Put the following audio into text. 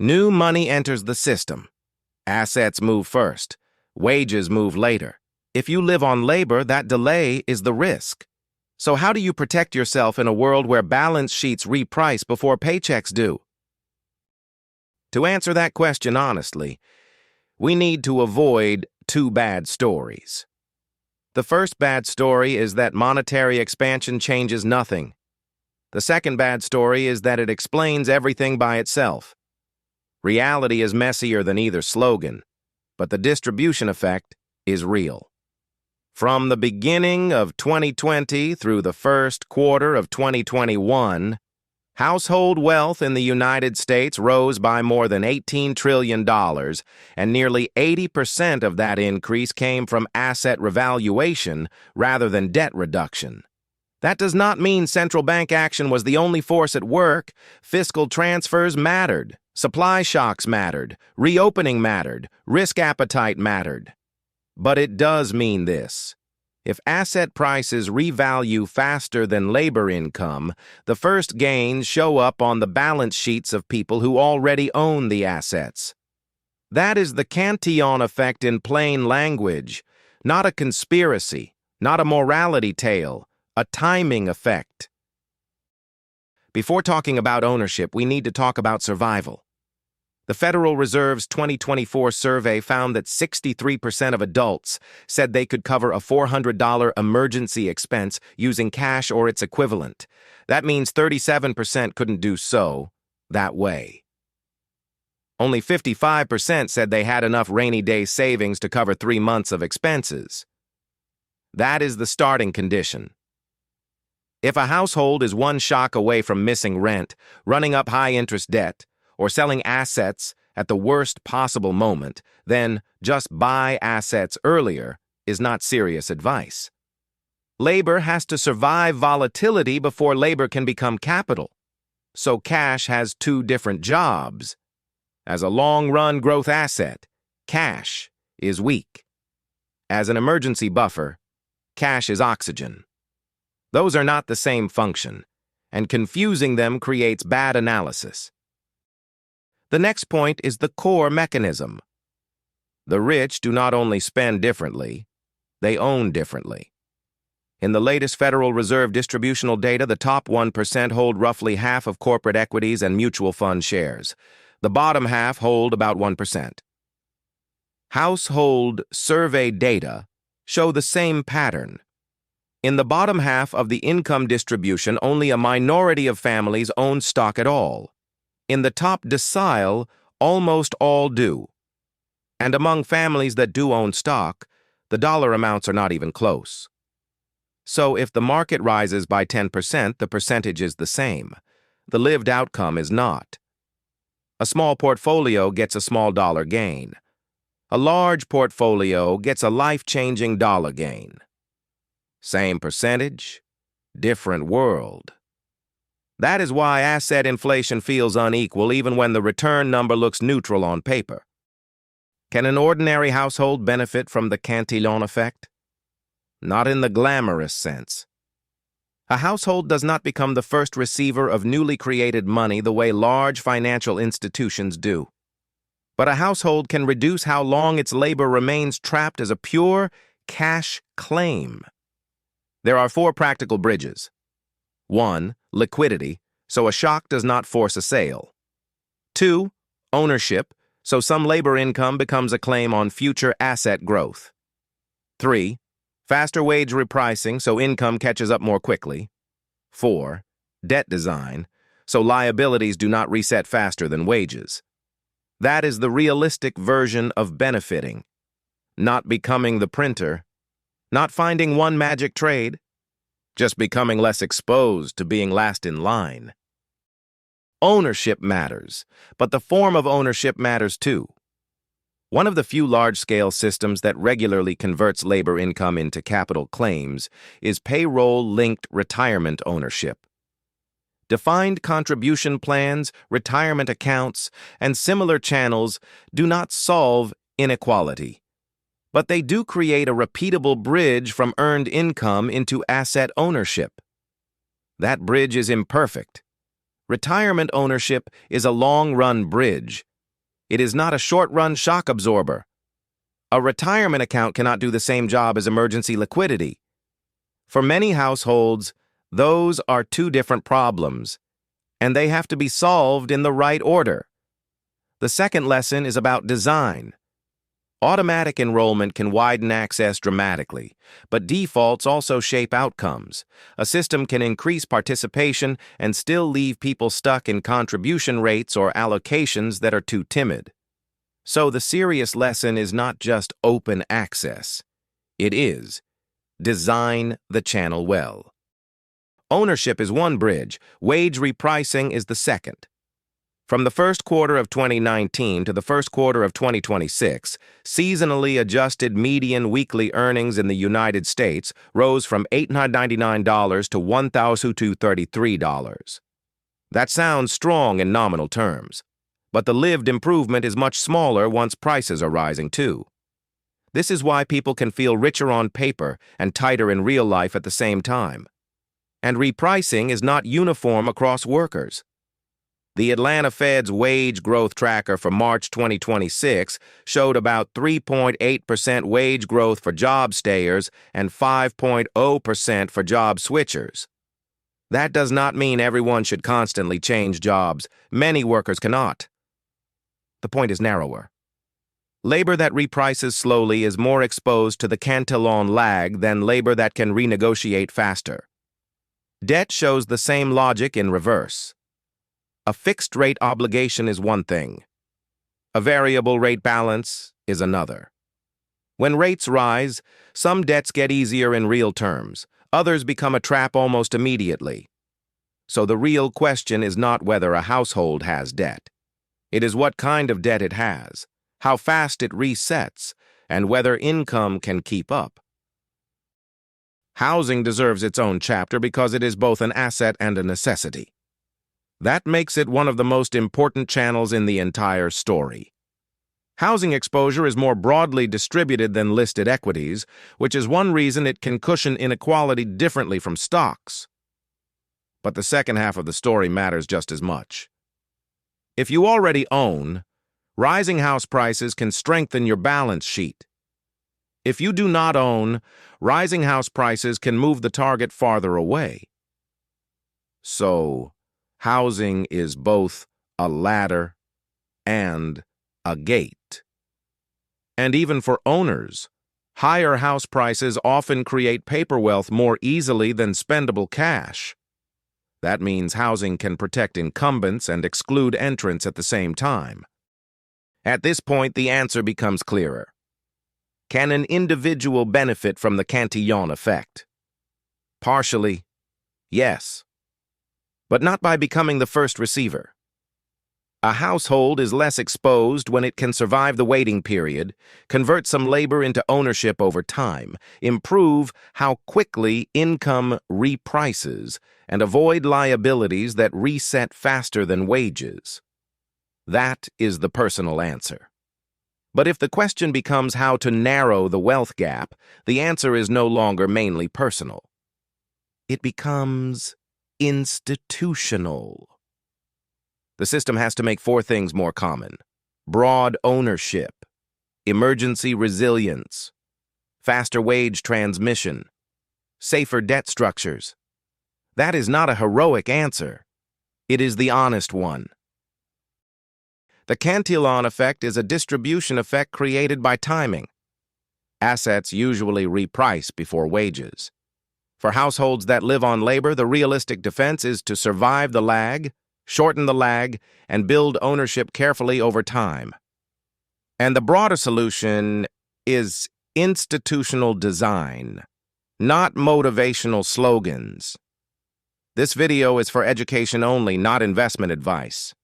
New money enters the system. Assets move first. Wages move later. If you live on labor, that delay is the risk. So how do you protect yourself in a world where balance sheets reprice before paychecks do? To answer that question honestly, we need to avoid two bad stories. The first bad story is that monetary expansion changes nothing. The second bad story is that it explains everything by itself. Reality is messier than either slogan, but the distribution effect is real. From the beginning of 2020 through the first quarter of 2021, household wealth in the United States rose by more than $18 trillion, and nearly 80% of that increase came from asset revaluation rather than debt reduction. That does not mean central bank action was the only force at work. Fiscal transfers mattered, supply shocks mattered, reopening mattered, risk appetite mattered. But it does mean this. If asset prices revalue faster than labor income, the first gains show up on the balance sheets of people who already own the assets. That is the Cantillon effect in plain language, not a conspiracy, not a morality tale, a timing effect. Before talking about ownership, we need to talk about survival. The Federal Reserve's 2024 survey found that 63% of adults said they could cover a $400 emergency expense using cash or its equivalent. That means 37% couldn't do so that way. Only 55% said they had enough rainy day savings to cover 3 months of expenses. That is the starting condition. If a household is one shock away from missing rent, running up high-interest debt, or selling assets at the worst possible moment, then just buy assets earlier is not serious advice. Labor has to survive volatility before labor can become capital. So cash has two different jobs. As a long-run growth asset, cash is weak. As an emergency buffer, cash is oxygen. Those are not the same function, and confusing them creates bad analysis. The next point is the core mechanism. The rich do not only spend differently, they own differently. In the latest Federal Reserve distributional data, the top 1% hold roughly half of corporate equities and mutual fund shares. The bottom half hold about 1%. Household survey data show the same pattern. In the bottom half of the income distribution, only a minority of families own stock at all. In the top decile, almost all do. And among families that do own stock, the dollar amounts are not even close. So if the market rises by 10%, the percentage is the same. The lived outcome is not. A small portfolio gets a small dollar gain. A large portfolio gets a life-changing dollar gain. Same percentage, different world. That is why asset inflation feels unequal even when the return number looks neutral on paper. Can an ordinary household benefit from the Cantillon effect? Not in the glamorous sense. A household does not become the first receiver of newly created money the way large financial institutions do. But a household can reduce how long its labor remains trapped as a pure cash claim. There are 4 practical bridges. 1. Liquidity, so a shock does not force a sale. 2. Ownership, so some labor income becomes a claim on future asset growth. 3. Faster wage repricing, so income catches up more quickly. 4. Debt design, so liabilities do not reset faster than wages. That is the realistic version of benefiting. Not becoming the printer, not finding one magic trade, just becoming less exposed to being last in line. Ownership matters, but the form of ownership matters too. One of the few large-scale systems that regularly converts labor income into capital claims is payroll-linked retirement ownership. Defined contribution plans, retirement accounts, and similar channels do not solve inequality, but they do create a repeatable bridge from earned income into asset ownership. That bridge is imperfect. Retirement ownership is a long-run bridge, It is not a short-run shock absorber. A retirement account cannot do the same job as emergency liquidity. For many households, those are two different problems, and they have to be solved in the right order. The second lesson is about design. Automatic enrollment can widen access dramatically, but defaults also shape outcomes. A system can increase participation and still leave people stuck in contribution rates or allocations that are too timid. So the serious lesson is not just open access. It is design the channel well. Ownership is one bridge, wage repricing is the second. From the first quarter of 2019 to the first quarter of 2026, seasonally adjusted median weekly earnings in the United States rose from $899 to $1,233. That sounds strong in nominal terms, but the lived improvement is much smaller once prices are rising too. This is why people can feel richer on paper and tighter in real life at the same time. And repricing is not uniform across workers. The Atlanta Fed's wage growth tracker for March 2026 showed about 3.8% wage growth for job stayers and 5.0% for job switchers. That does not mean everyone should constantly change jobs. Many workers cannot. The point is narrower. Labor that reprices slowly is more exposed to the Cantillon lag than labor that can renegotiate faster. Debt shows the same logic in reverse. A fixed-rate obligation is one thing. A variable-rate balance is another. When rates rise, some debts get easier in real terms. Others become a trap almost immediately. So the real question is not whether a household has debt. It is what kind of debt it has, how fast it resets, and whether income can keep up. Housing deserves its own chapter because it is both an asset and a necessity. That makes it one of the most important channels in the entire story. Housing exposure is more broadly distributed than listed equities, which is one reason it can cushion inequality differently from stocks. But the second half of the story matters just as much. If you already own, rising house prices can strengthen your balance sheet. If you do not own, rising house prices can move the target farther away. So, housing is both a ladder and a gate. And even for owners, higher house prices often create paper wealth more easily than spendable cash. That means housing can protect incumbents and exclude entrants at the same time. At this point, the answer becomes clearer. Can an individual benefit from the Cantillon Effect? Partially, yes. But not by becoming the first receiver. A household is less exposed when it can survive the waiting period, convert some labor into ownership over time, improve how quickly income reprices, and avoid liabilities that reset faster than wages. That is the personal answer. But if the question becomes how to narrow the wealth gap, the answer is no longer mainly personal. It becomes institutional. The system has to make four things more common: broad ownership, emergency resilience, faster wage transmission, safer debt structures. That is not a heroic answer. It is the honest one. The Cantillon effect is a distribution effect created by timing. Assets usually reprice before wages. For households that live on labor, the realistic defense is to survive the lag, shorten the lag, and build ownership carefully over time. And the broader solution is institutional design, not motivational slogans. This video is for education only, not investment advice.